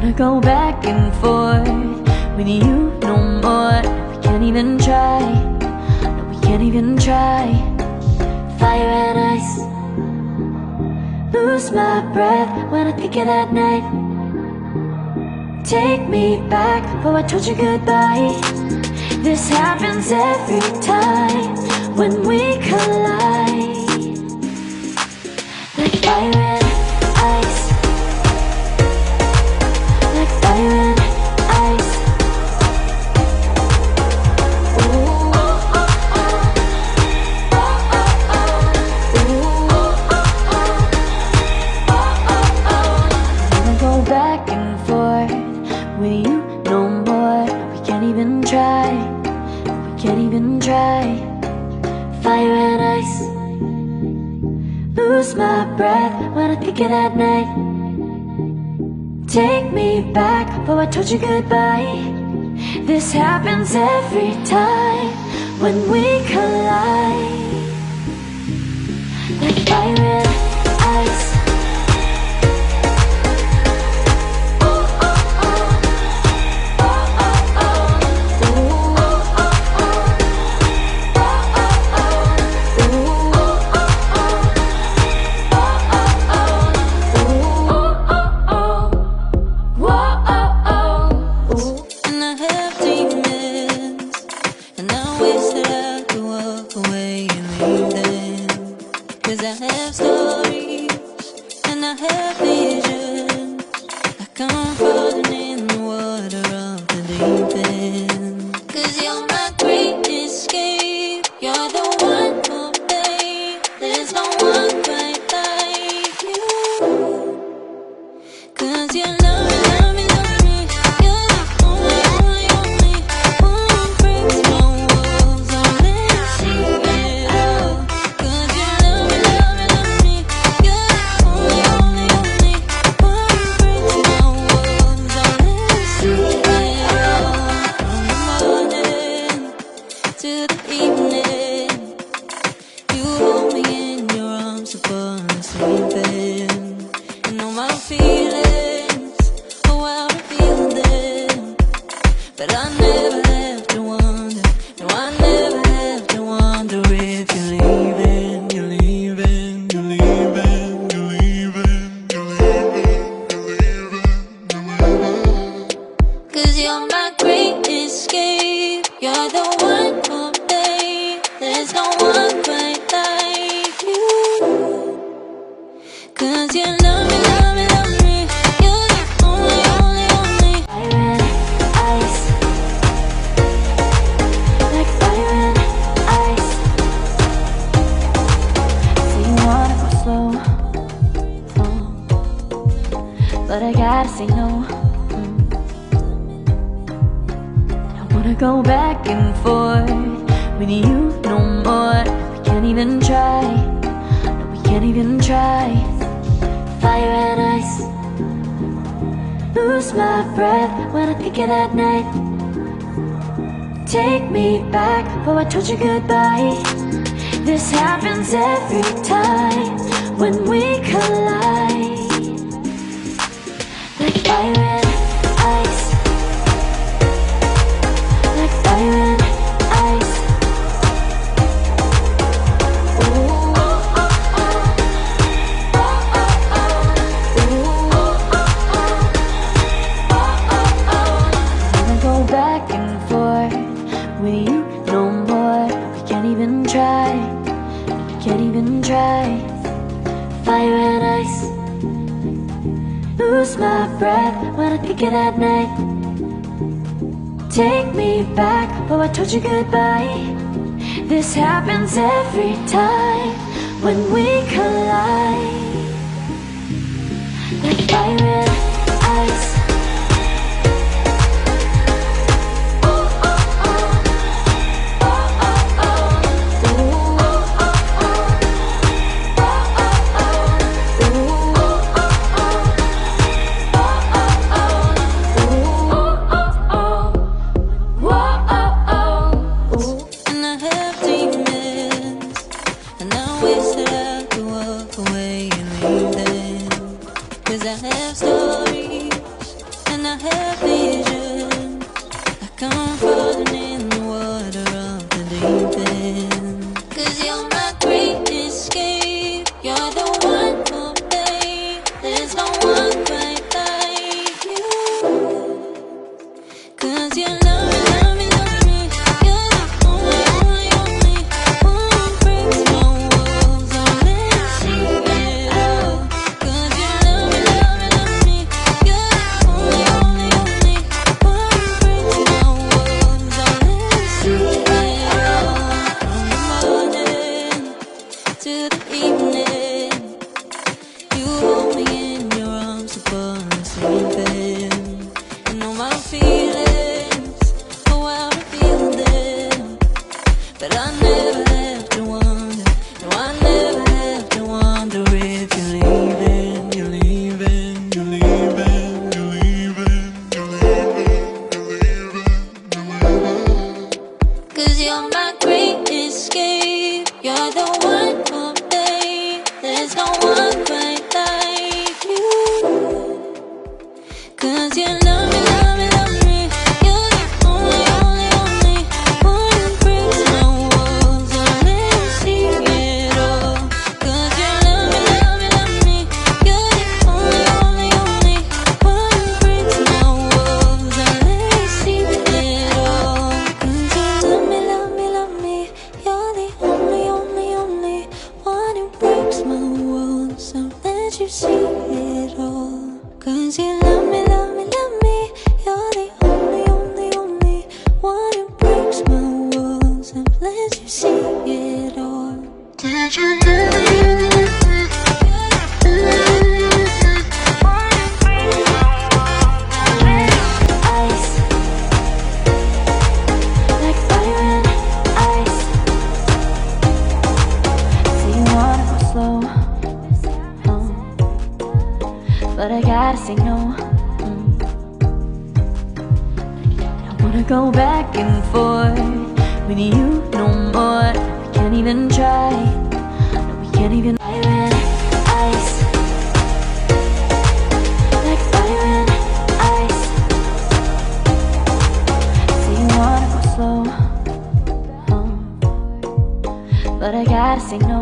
wanna go back and forth with you no more. We can't even try, no, we can't even try. Fire and ice, lose my breath when I think of that night. Take me back, oh I told you goodbye. This happens every time when we collide. Like fire and ice, like fire and ice. Ooh, oh, oh, oh. Oh, oh, oh. Ooh, oh, oh, oh. Oh, oh, oh. I wanna go back and forth with you no more. We can't even try, we can't even try. Fire and ice, lose my breath when I think of that night. Take me back, oh I told you goodbye. This happens every time when we collide. Like fire and ice. But I gotta say no. I don't wanna go back and forth with you no more. We can't even try, no, we can't even try. Fire and ice, lose my breath when I think of that night. Take me back, oh I told you goodbye. This happens every time when we collide. Like fire and ice, like fire and ice. Ooh, oh, oh, oh. Oh, oh, oh. Ooh, oh, oh, oh. Oh, oh, oh. I wanna go back and forth with you no more. We can't even try, we can't even try. Fire and ice, lose my breath when I think of that night. Take me back, oh I told you goodbye. This happens every time when we collide. Like fire and ice. have vision, like I'm falling in the water of the deep end. 'Cause you're my great escape, you're the one for me. There's no one quite like you. 'Cause you love me, love me, love me. You're the only, only, only one who breaks my walls. I'll let you see it all. 'Cause you love me, love me, love me. You're the only, only, only one who breaks my walls. I'll let you see it all. From the morning to the evening, you hold me in your arms to fall asleep. And all my feelings, oh, I reveal them. But I never have to wonder, no, I never have to wonder if you're leaving, you're leaving, you're leaving, you're leaving, you're leaving, you're leaving, you're leaving. 'Cause you're my great escape, you're the one for me. There's no one quite like you. 'Cause you love me, love me, love me. You're the only, only, only one who breaks my walls. I'll let you see it all. 'Cause you love me, love me, love me. You're the only, only, only one who breaks my walls. I'll let you see it all. 'Cause you love me, love me, love me. You're the only, only, only one who breaks my walls. I'll let you see it all. 'Cause you love me, love me, love me. You're the only, only, only one who breaks my walls. I'll let you see it all. Did you hear me? Ice, like fire and ice. So you wanna go slow, but I gotta say no. I wanna go back and forth with you no more. We can't even try, no, we can't even. Fire and ice, like fire and ice. So you wanna go slow, but I gotta say no.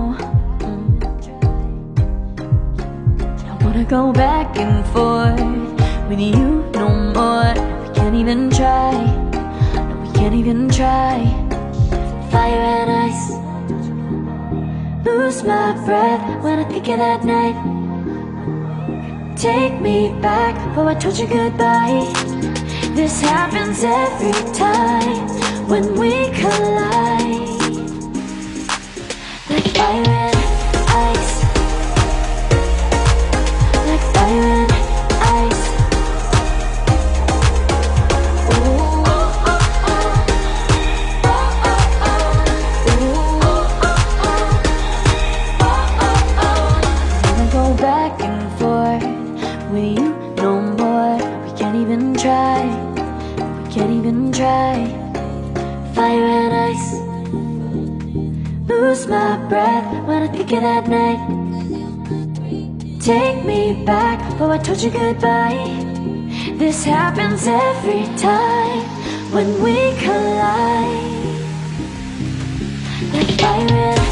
I wanna go back and forth with you no more. We can't even try, no, we can't even try. Fire and ice, lose my breath when I think of that night. Take me back, oh, I told you goodbye. This happens every time when we collide. Like fire and ice, like fire and ice. Ooh, oh, oh, oh. Oh, oh, oh. Ooh, oh, oh, oh. Oh, oh, oh. I wanna go back and forth with you no more. We can't even try, we can't even try. Fire and ice, lose my breath when I think of that night. Take me back, oh, I told you goodbye. This happens every time when we collide. Like fire and